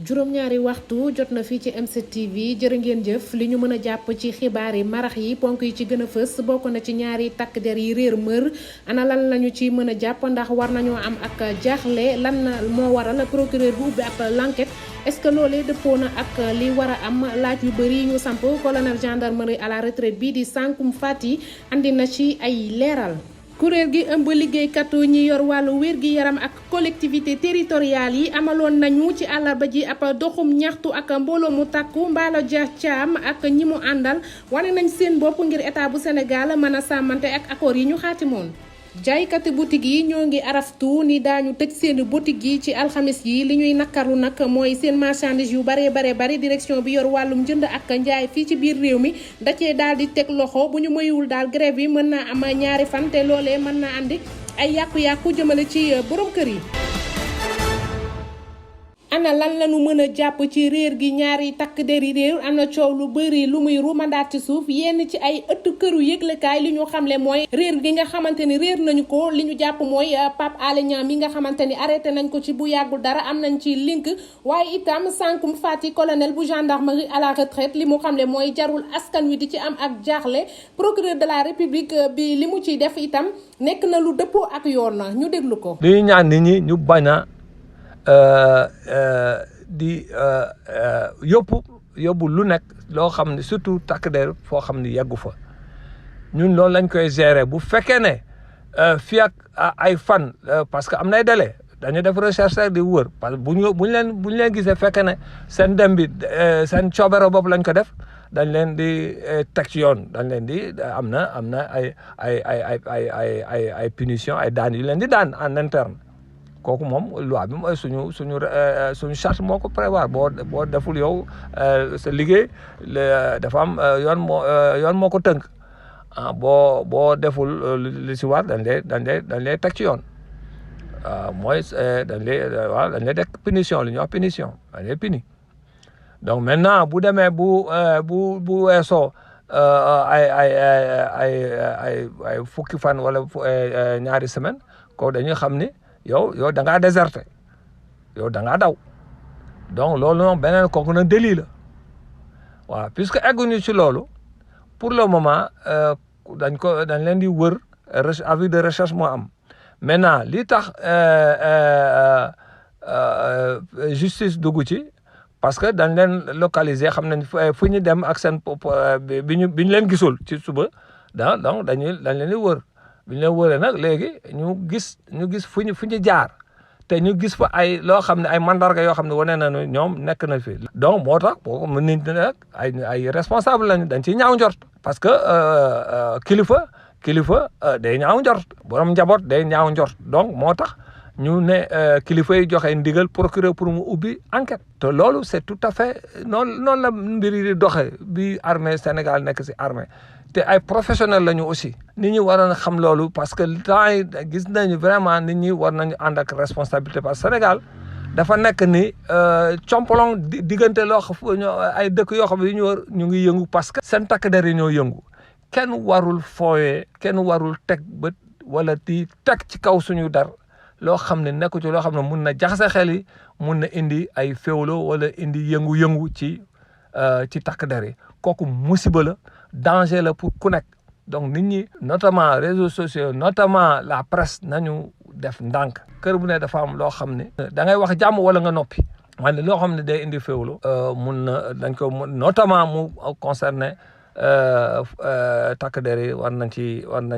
juróom-ñaari waxtu jot na fii ci M7 TV jërë ngeen jëf li ñu mën a jàpp ci xibaar yi marax yi ponk yi ci gën a fës bokk na ci ñaari takk der yi réer mër ana lan lañu ci mën a jàpp ndax war nañoo am ak jaaxle lan moo waral procureur bu ubbi ab l'enquête est-ce que loolee dëppoo na ak li war a am laaj yu bëri yi ñu samp colonel gendarmerie à la retraite bii di Sankum Fati andi na ci ay leeral. kuréel gi ëmb liggéeykatu ñi yor wàllu wér-gi-yaram ak collectivité territoriale yi amaloon nañu ci àllarba ji ab doxum ñaxtu ak mbooloo mu takku Mballo Dia Thiam ak ñi mu àndal wane nañ seen bopp ngir état bu Sénégal mën a sàmmante ak accord yi ñu xaatimoon. jaaykati boutique yi ñoo ngi araftu ni daañu tëj seen boutique yi ci alxamis yi li ñuy nakaru nag mooy seen marchandise yu bari direction bi yor wàllum jënd ak njaay fii ci biir réew mi da cee daal di teg loxo bu ñu moywul daal grève yi mën naa am ñaari fan te loolee mën naa andi ay yàqu-yàqu jëmale ci borom kër yi. ana lan lañu mën a jàpp ci réer gi ñaari takk deri réer am na coow lu bëri lu muy rumandaat ci suuf yenn ci ay ëtt këru yëglekaay li ñu xamle mooy réer gi nga xamante ni réer nañu ko li ñu jàpp mooy Pape Alé Niang mi nga xamante ni arrêté nañ ko ci bu yàggul dara am nañ ci link waaye itam Sankum Fati colonel bu gendarmerie à la retraite li mu xamle mooy jarul askan wi di ci am ak jaaxle procureur de la république bi li mu ciy def itam nekk na lu dëppoo ak yoon na ñu déglu ko. li ñaan nit ñi ñu bañ a di yóbbu lu nekk loo xam ne surtout takk der foo xam ne yeggu fa ñun loolu lañ koy gérer bu fekkee ne fii ak ay fan parce que am nay délai dañu def recherche di wër parce que bu ñu leen gisee fekkee ne seen dem bi seen coobere bopp lañ ko def dañ leen di teg ci yoon dañ leen di am na ay punition ay daan yu leen di daan en interne. kooku moom loi bi mooy suñu charte moo ko prévoir boo deful yow sa liggéey dafa am yoon moo ko tënk boo deful li si war dañ lay teg ci yoon mooy dañ lay teg punition li ñuy wax punition dañ lay puni donc maintenant bu demee bu weesoo ay fukki fan wala ñaari semaine kooku dañuy xam ni yow da ngaa déserté yow da ngaa daw donc loolu noonu beneen kooku nag délit la waaw puisque egguñu ci loolu pour le moment dañ leen di wër avis de recherche moo am maintenant li tax justice dugg ci parce que dañ leen localiser xam nañ fu ñu dem ak seen bi ñu leen gisul ci suba donc dañ leen di wër. bi ñu leen wëree nag léegi ñu gis fu ñu jaar te ñu gis fa ay loo xam ne ay mandarga yoo xam ne wane na ne ñoom nekk na fi. donc moo tax boo ko mën nañ ne ay responsable lañu dañ ciy ñaaw njort. parce que kilifa day ñaaw njort borom njaboot day ñaaw njort donc moo tax ñu ne kilifa yi joxe ndigal procureur pour mu ubbi enquête. te loolu c'est tout à fait noonu la mbir yi di doxee bi armée Sénégal nekk si armée. te ay professionnels lañu aussi nit ñi war a xam loolu parce que temps yi gis nañu vraiment nit ñi war nañu ànd ak responsabilité parce que Sénégal dafa nekk ni compalong diggante loo xam ay dëkk yoo xam ne ñu ngi yëngu parce que seen takk der yi ñoo yëngu kenn warul fooyee kenn warul teg bët wala di teg ci kaw suñu dar loo xam ne nekku ci loo xam ne mun na jaxase xel yi mun na indi ay féewlo wala indi yëngu-yëngu ci takk der yi kooku musiba la danger la pour ku nekk donc nit ñi notamment réseaux sociaux notamment la presse nañu def ndànk kër bu ne dafa am loo xam ne da ngay wax jàmm wala nga noppi wante loo xam ne day indi féewlu mun na dañ ko notamment mu concerné takk der yi war nañ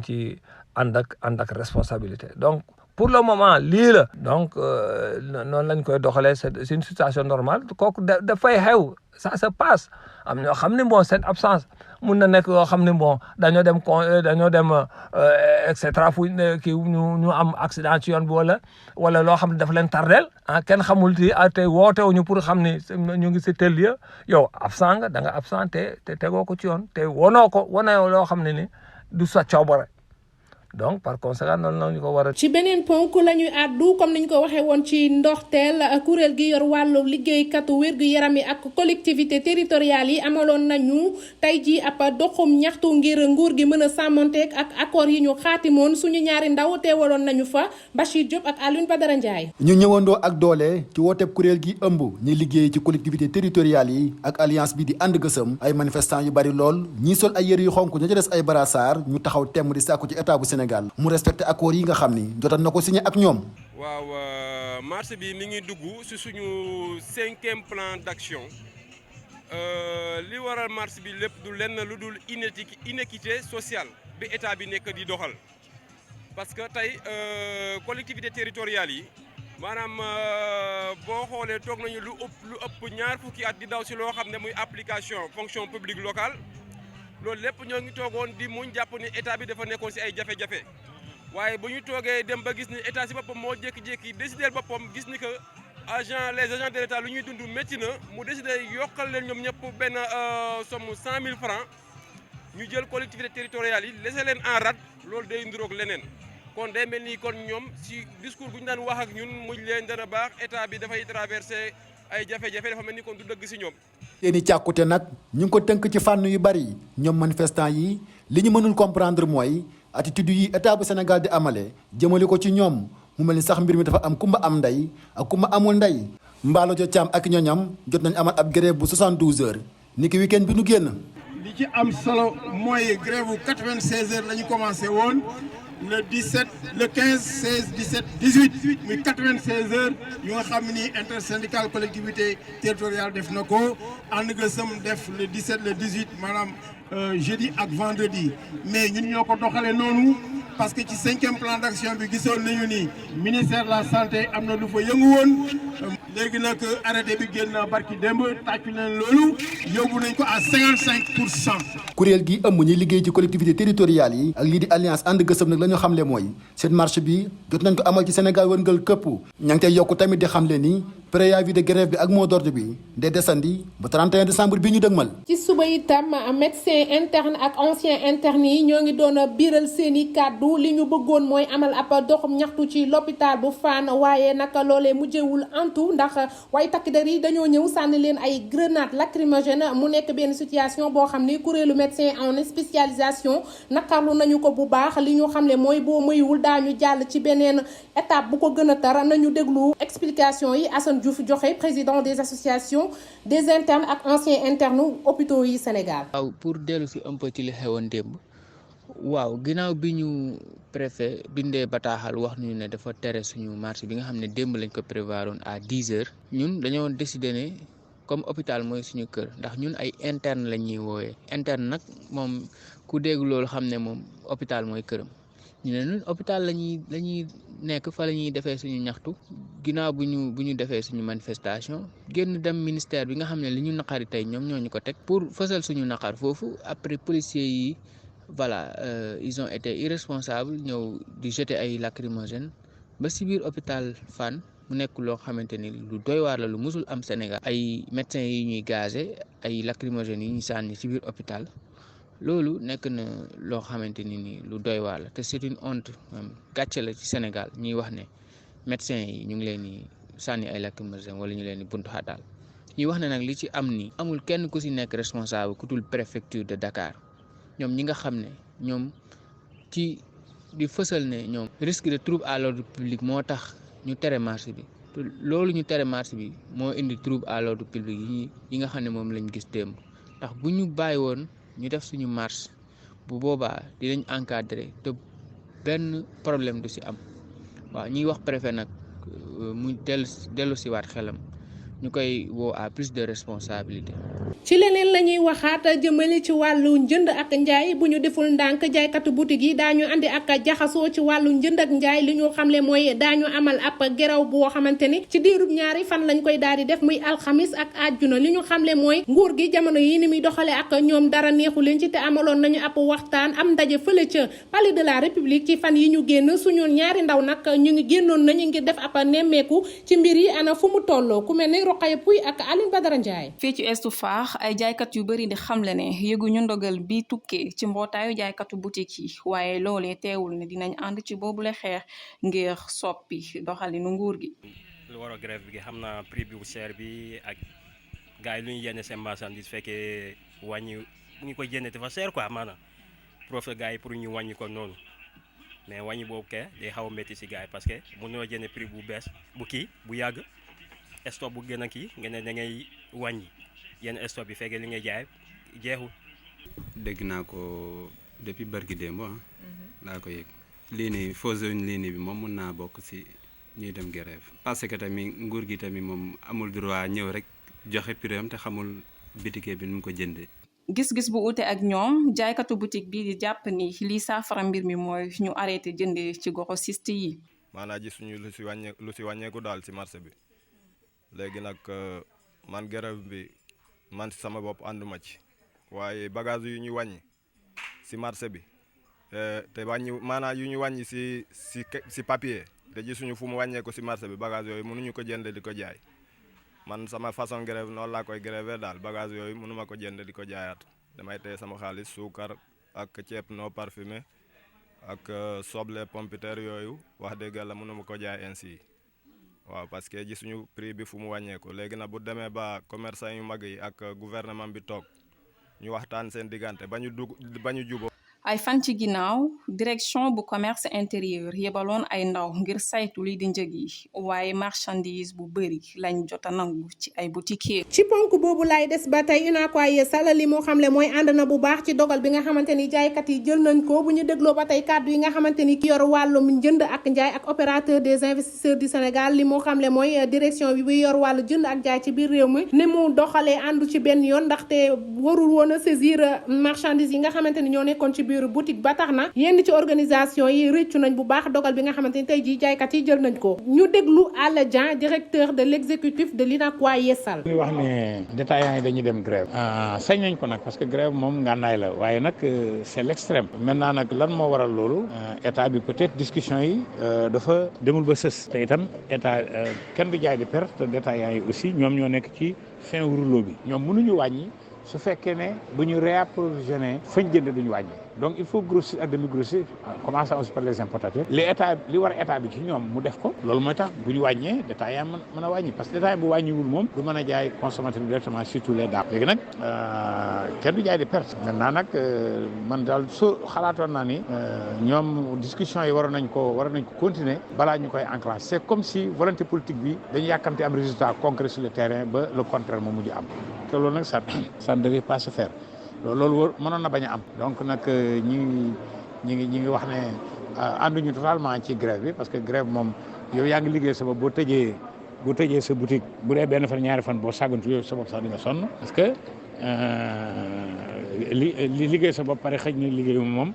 ci ànd ak responsabilité donc pour le moment lii la donc noonu lañ koy doxalee c'est une situation normale kooku dafay xew ça se passe am ñoo xam ne bon seen absence mun na nekk yoo xam ne bon dañoo dem et cetera fu kii ñu am accident ci yoon bi wala loo xam ne dafa leen tardel kenn xamul ti tey wootewuñu pour xam ne ñu ngi si tel lieu yow absent nga da nga absent te tegoo ko ci yoon te wane loo xam ne ni du sa coobare donc par conséquent noonu la ñu ko war a. ci beneen ponk la ñuy àddu comme niñ ko waxee woon ci ndorteel kuréel gi yor wàllu liggéeykatu wér-gu-yaram yi ak collectivité territoriales yi amaloon nañu tey ji ab doxum ñaxtu ngir nguur gi mën a sàmmonteeg ak accord yi ñu xaatimoon suñu ñaari ndaw teewaloon nañu fa Bachir Diop ak Alioune Badara Ndiaye. ñu ñëwandoo ak doole ci wooteeb kuréel gi ëmb ñi liggéey ci collectivité territoriales yi ak alliance bi di ànd gësëm ay manifestants yu bari lool ñii sol ay yëre yu xonk ña ca des ay brassard ñu taxaw temm di sàkku ci état bu Sénégal mu respecté accords yi nga xam ni jotoon na ko signé ak ñoom. waaw marche bi mi ngi dugg ci suñu 5e plan d'action li waral marche bi lépp du lenn lu dul inéquité sociale bi état bi nekk di doxal parce que tey collectivité territoriale yi maanaam boo xoolee toog nañu lu ëpp ñaar fukki at di daw ci loo xam ne muy application fonction publique locale loolu lépp ñoo ngi toogoon di muñ jàpp ni état bi dafa nekkoon ci ay jafe-jafe. waaye bu ñu toogee dem ba gis ni état ci boppam moo jékki-jékki décider boppam gis ni que les agents de l'état lu ñuy dund métti na mu décider yokkal leen ñoom ñëpp benn somme 100 000 francs ñu jël collectivité territoriale yi laisser leen en rade loolu day nduroog leneen kon day mel ni kon ñoom ci discours bu ñu daan wax ak ñun muñ leen dana baax état bi dafay traverser ay jafe-jafe dafa mel ni kon du dëgg ci ñoom. seeni càkkute nag ñu ngi ko tënk ci fànn yu bari ñoom manifestants yi li ñu mënul comprendre mooy. attitude yi état bu Sénégal di amale jëmale ko ci ñoom mu mel ni sax mbir mi dafa am kumba am ndey ak kumba amul ndey Mballo Dia Thiam ak ñoñam jot nañ amal ab grève bu 72 heures ni ki week-end bi nu génn. li ci am solo mooy grève bu 96 heures la ñu commencé woon le 17 le 15 16 17 18 muy 96 heures yu nga xam ni intersyndical collectivité territoriale def na ko ànd gësëm def le 17 le 18 maanaam. Jeudi ak vendredi mais ñun ñoo ko doxalee noonu parce que ci 5e plan d'action bi gisoon nañu ni ministère de la santé am na lu fa yëngu woon léegi nag arrêté bi génn barki démb tàccu leen loolu yóbbu nañ ko à 55%. kuréel gi ëmb ñi liggéey ci collectivité territoriales yi ak lii di alliance ànd gësëm nag la ñu xamle mooy seen marche bi jot nañ ko amal ci Sénégal wërngal këpp ña ngi tey yokku tamit di xamle ni préavis de grève bi ak mot d'ordre bi day desandi ba 31 décembre bi ñu dëgmal. ci suba itam médecin interne ak ancien interne yi ñoo ngi doon biiral seeni kàddu li ñu bëggoon mooy amal ab doxum ñaxtu ci l'hôpital bu Fann waaye nag loolee mujjewul antu ndax waaye takk der yi dañoo ñëw sànni leen ay grenade lacrymogène mu nekk benn situation boo xam ni kuréelu médecin en spécialisation nakarlu nañu ko bu baax li ñu xamle mooy boo moywul daañu jàll ci beneen étape bu ko gën a tar nañu déglu explication yi Assane Diouf joxe président des associations des internes ak anciens internes hôpitaux yi Sénégal. waaw pour dellu si un peu ci li xewoon démb waaw ginnaaw bi ñu préfet bindee bataaxal wax ñu ne dafa tere suñu marché bi nga xam ne démb lañ ko prévoiroon à 10 heures ñun dañoo décider ne comme hôpital mooy suñu kër ndax ñun ay interne la ñuy woowee interne nag moom ku dégg loolu xam ne moom hôpital mooy këram ñu ne ñun hôpital la ñuy nekk fa la ñuy defee suñu ñaxtu ginnaaw bu ñu defee suñu manifestation génn dem ministère bi nga xam ne li ñu naqari tey ñoom ñoo ñu ko teg pour fësal suñu naqar foofu après policiers yi voilà ils ont été irresponsables ñëw di jeter ay lacrymogènes ba si biir hôpital Fann mu nekk loo xamante ni lu doy waar la lu musul am Sénégal ay médecins yi ñuy gazé ay lacrymogènes yi ñuy sànni si biir hôpital loolu nekk na loo xamante ni lu doy waar la te c'est une honte gàcce la ci Sénégal ñuy wax ne médecins yi ñu ngi leen di sànni ay lacrymogènes wala ñu leen di buntu xataal ñuy wax ne nag li ci am ni amul kenn ku si nekk responsable ku dul préfecture de Dakar ñoom ñi nga xam ne ñoom ci di fësal ne ñoom risque de trouble à l'ordre public moo tax ñu tere marche bi te loolu ñu tere marche bi moo indi trouble à l'ordre public yi nga xam ne moom lañ gis démb ndax bu ñu bàyyi woon ñu def suñu marche bu boobaa dinañ encadrer te benn problème du ci am waaw ñuy wax préfet nag mu dellu si waat xelam ñu koy woo à plus de responsabilité. ci leneen la ñuy waxaat jëmale ci wàllu njënd ak njaay bu ñu deful ndànk jaaykatu boutique yi daañu andi ak jaxasoo ci wàllu njënd ak njaay li ñu xamle mooy daañu amal ab geraw boo xamante ni ci diirub ñaari fan lañ koy daal di def muy alxamis ak àjjuma li ñu xamle mooy nguur gi jamono yi ni muy doxale ak ñoom dara neexu leen ci te amaloon nañu ab waxtaan am ndaje fële ca palais de la république ci fan yi ñu génn suñu ñaari ndaw nag ñu ngi génnoon nañu ngir def ab nemmeeku ci mbir yi ana fu mu tolloo ku mel ni Rokhaya Pouy ak Aline Badara Ndiaye. fii ci Ouest Foire ay jaaykat yu bëri di xamle ne yëguñu ndogal bi tukkee ci mbootaayu jaaykatu boutique yi waaye loolee teewul ne dinañ ànd ci boobule xeex ngir soppi doxalinu nguur gi. lu war a grève bi xam naa prix bi bu cher bi ak gars yi lu ñu yéene seen marchandise fekkee wàññi bu ñu ko jëndee dafa cher quoi maanaam profité gars yi pour ñu wàññi ko noonu mais wàññi boobu kay day xaw a métti si gars yi parce que mënoo jënd prix bu bees bu yàgg stock bu gën a kii nga ne da ngay wàññi yenn stock bi fekkee li ngay jaay jeexul. dégg naa ko depuis barki démb laa ko yëg lii nii fausse lii nii bi moom mën naa bokk si ñuy dem grève parce que tamit nguur gi tamit moom amul droit ñëw rek joxe prix am te xamul bitige bi nu mu ko jëndee. gis-gis bu ute ak ñoom jaaykatu boutique bi di jàpp ni lii saafara mbir mi mooy ñu arrêté jëndee ci grossiste yi. maanaam gis suñu lu si wàññeeku daal si marché bi léegi nag man grève bi man si sama bopp ànduma ci waaye bagage yu ñu wàññi si marché bi te wàññi maanaam yu ñu wàññi si papier te gisuñu fu mu wàññeeku si marché bi bagage yooyu mënuñu ko jënd di ko jaay. man sama façon grève noonu laa koy grève daal bagage yooyu mënuma ko jënd di ko jaayaat damay téye sama xaalis suukar ak ceeb non parfumé ak soble pompiteer yooyu wax dëgg yàlla mënuma ko jaay ainsi waaw parce que gisuñu prix bi fu mu wàññeeku léegi nag bu demee ba commerçant yu mag yi ak gouvernement bi toog ñu waxtaan seen diggante ba ñu juboo ay fan ci ginnaaw direction bu commerce intérieur yebaloon ay ndaw ngir saytu li di njëg yi waaye marchandise bu bëri lañ jota nangu ci ay boutiquier. ci ponk boobu laay des ba tey UNACOIS Yeesal li moo xamle mooy ànd na bu baax ci dogal bi nga xamante ni jaaykat yi jël nañ ko bu ñu dégloo ba tey kàddu yi nga xamante ni ki yor wàllum njënd ak njaay ak opérateur des investisseurs du Sénégal li moo xamle mooy direction bi yor wàllu jënd ak jaay ci biir réew mi ni mu doxalee àndu ci benn yoon ndaxte warul woon a saisir marchandise yi nga xamante ni ñoo nekkoon ci biir boutique ba tax na yenn ci organisation yi rëccu nañ bu baax dogal bi nga xamante ni tey jii jaaykat yi jël nañ ko. ñu déglu Alla Dieng directeur de l'exécutif de l'UNACOIS Yeesal. ñu wax ne détaillants yi dañuy dem grève sañ nañ ko nag parce que grève moom ngànnaay la waaye nag c'est l'extrême. maintenant nag lan moo waral loolu état bi peut-être discussion yi dafa demul ba sës te itam état kenn du jaay di perte te détaillants yi aussi ñoom ñoo nekk ci fin rouleau bi ñoom mënuñu wàññi su fekkee ne bu ñu réapprovisionner fañ jënd duñu wàññi donc il faut grossir ak demi grossir commencer aussi par les importateurs li war état bi ci ñoom mu def ko loolu mooy tax bu ñu wàññee détaillant mën a wàññi parce que détaillant bu wàññiwul moom du mën a jaay consommateur directement surtout les dames léegi nag kenn du jaay di perte maintenant nag man daal soo xalaatoon naa ni ñoom discussion yi waroon nañ ko continuer balaa ñu koy enclencher c'est comme si volonté politique bi dañu yàkkamte am résultat concret sur le terrain ba le contraire moo mujj am te loolu nag ça ne devait pas se faire loolu mënoon na bañ a am donc nag ñi ngi wax ne ànduñu totalement ci grève bi parce que grève moom yow yaa ngi liggéey sa bopp boo tëjee sa boutique bu dee benn fan ñaari fan boo sàggantu yow sa bopp sax di nga sonn parce que li liggéey sa bopp pare xëj na liggéeyu moom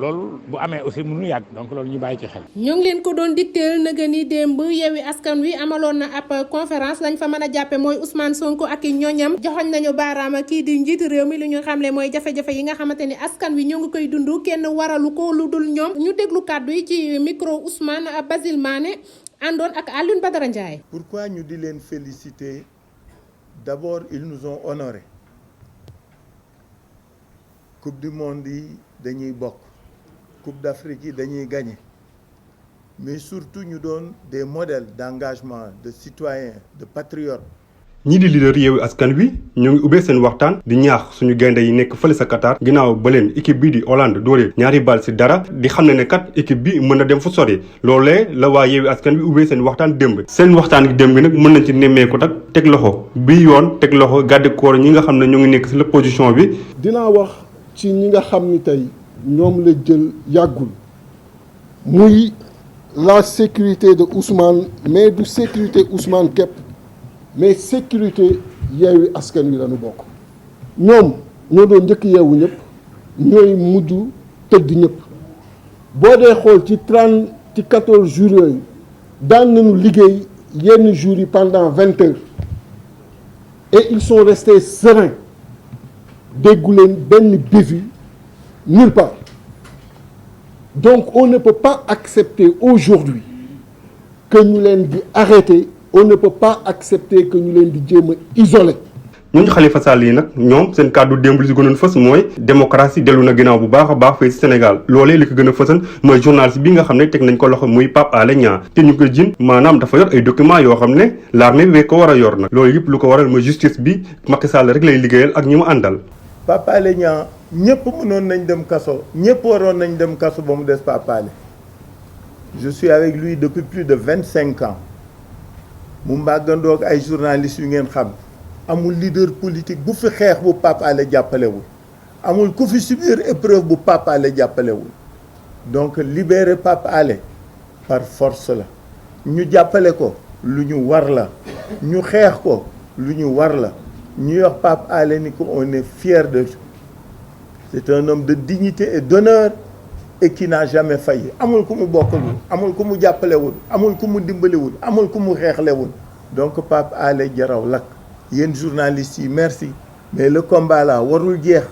loolu bu amee aussi mënu yàgg donc loolu ñu bàyyi ci xel. ñoo ngi leen ko doon digteel na ni démb Yewwi Askan Wi amaloon na ab conférence lañ fa mën a jàppe mooy Ousmane Sonko ak i ñoñam joxoñ nañu baaraama kii di njiitu réew mi li ñu xamle mooy jafe-jafe yi nga xamante ni askan wi ñoo ngi koy dund kenn waralu ko lu dul ñoom ñu déglu kàddu yi ci micro Ousmane Basile Mané àndoon ak Alioune Badara Ndiaye. Pourquoi ñu di leen féliciter? D'abord ils nous ont honorés. Coupe du monde yi dañuy bokk Coupe d'Afrique yi dañuy gagner mais surtout ñu doon des modèles d'engagement de citoyens de patriotes. ñii di leader Yewwi Askan Wi ñoo ngi ubbee seen waxtaan di ñaax suñu gaynde yi nekk fële sa Qatar ginnaaw ba leen équipe bii di Hollande dóoree 2 bal ci dara di xam ne kat équipe bi mën na dem fu sori loolee la waa Yewwi Askan Wi ubbee seen waxtaan démb seen waxtaan gi démb nag mën nañ ci nemmeeku tak teg loxo bi yoon teg loxo garde corps ñi nga xam ne ñoo ngi nekk ci l'opposition bi. dinaa wax ci ñi nga xam ni tey ñoom la jël yàggul muy la sécurité de Ousmane mais du sécurité Ousmane képp mais sécurité Yewwi Askan Wi lañu bokk ñoom ñoo doon njëkk yeewu ñëpp ñooy mujj tëdd ñëpp boo dee xool ci 14 jours yooyu daan nañu liggéey yenn jours yi pendant 20 heures et ils sont restés sereins déggu leen benn bévue nulle part donc on ne peut pas accepter aujourd'hui que ñu leen di arrêter on ne peut pas accepter que ñu leen di jéem a isoler. ñooñu Khalifa Sall yi nag ñoom seen kàddu démb li si gënoon fës mooy démocratie dellu na ginnaaw bu baax a baax fii si Sénégal loolee li ko gën a fësan mooy journaliste bi nga xam ne teg nañ ko loxo muy Pape Alé Niang te ñu ko jin maanaam dafa yor ay documents yoo xam ne l'armée bi ko war a yor nag loolu yëpp lu ko waral mooy justice bi Macky Sall rek lay liggéeyal ak ñi mu àndal. Pape Alé Niang ñëpp mënoon nañ dem kaso ñëpp waroon nañ dem kaso ba mu des Pape Alé. Je suis avec lui depuis plus de 25 ans mu mbàggandoog ay journalistes yu ngeen xam. amul leader politique bu fi xeex bu Pape Alé jàppalewul amul ku fi subir épreuve bu Pape Alé jàppalewul donc libérer Pape Alé par force la ñu jàppale ko lu ñu war la ñu xeex ko lu ñu war la ñu wax Pape Alé ni ko on est fier de lui. C'est un homme de dignité et d'honneur et qui n'a jamais failli amul ku mu bokkalul amul ku mu jàppalewul amul ku mu dimbaliwul amul ku mu xeexlewul donc Pape Alé jaraw lakk yéen journalistes yi merci mais le combat là warul jeex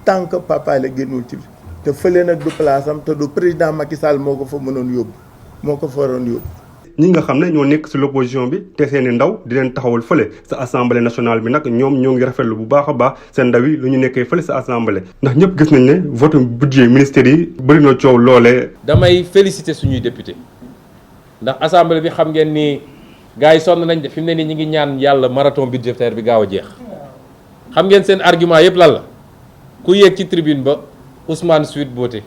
tant que Pape Alé génnul ci te fële nag du place am te du président Macky Sall moo ko fa mënoon yóbbu moo ko fa waroon yóbbu. ñi nga xam ne ñoo nekk ci l'opposition bi te seeni ndaw di leen taxawal fële sa assemblée nationale bi nag ñoom ñoo ngi rafetlu bu baax a baax seen ndaw yi lu ñu nekkee fële sa assemblée ndax ñëpp gis nañ ne vote budget ministère yi bëri na coow loolee. damay féliciter suñuy député ndax assemblée bi xam ngeen ni. gars yi sonn nañ de fi mu ne nii ñu ngi ñaan yàlla marathon budgétaire bi gaaw a jeex xam ngeen seen argument yëpp lan la ku yéeg ci tribune ba Ousmane Sweet Beauté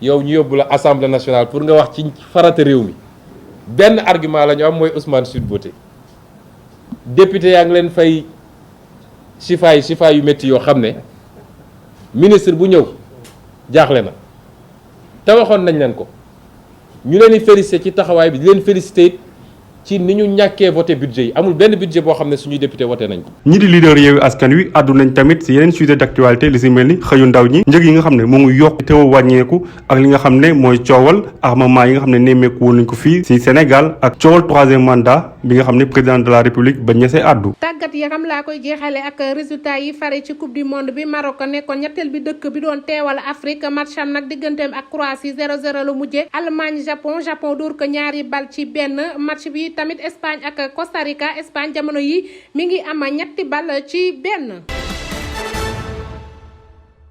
yow ñu yóbbu la assemblée nationale pour nga wax ci farata réew mi benn argument la ñu am mooy Ousmane Sweet Beauté député yaa ngi leen fay sifa yu métti yoo xam ne ministre bu ñëw jaaxle na te waxoon nañ leen ko ñu leen di félicité ci taxawaay bi di leen félicité it ci ni ñu ñàkkee voté budget yi amul benn budget boo xam ne suñuy député voté nañ ko. ñi di leader Yewwi Askan Wi àddu nañ tamit si yeneen sujet d'actualité li si mel ni xëyu ndaw ñi njëg yi nga xam ne moo ngi yokk teew wàññeeku ak li nga xam ne mooy coowal armement yi nga xam ne nemmeeku woon nañ ko fii si Sénégal ak coowal 3e mandat bi nga xam ne président de la République ba ñesee àddu. tàggat yaram laa koy jeexale ak résultat yi fare ci coupe du monde bi Maroc nekkoon ñetteel bi dëkk bi doon teewal Afrique match am nag digganteem ak Croatie 0-0 la mujjee Allemagne Japon dóor ko ñaari bal ci benn match bi tamit Espagne ak Costa Rica Espagne jamono yi mi ngi am ñetti bal ci benn.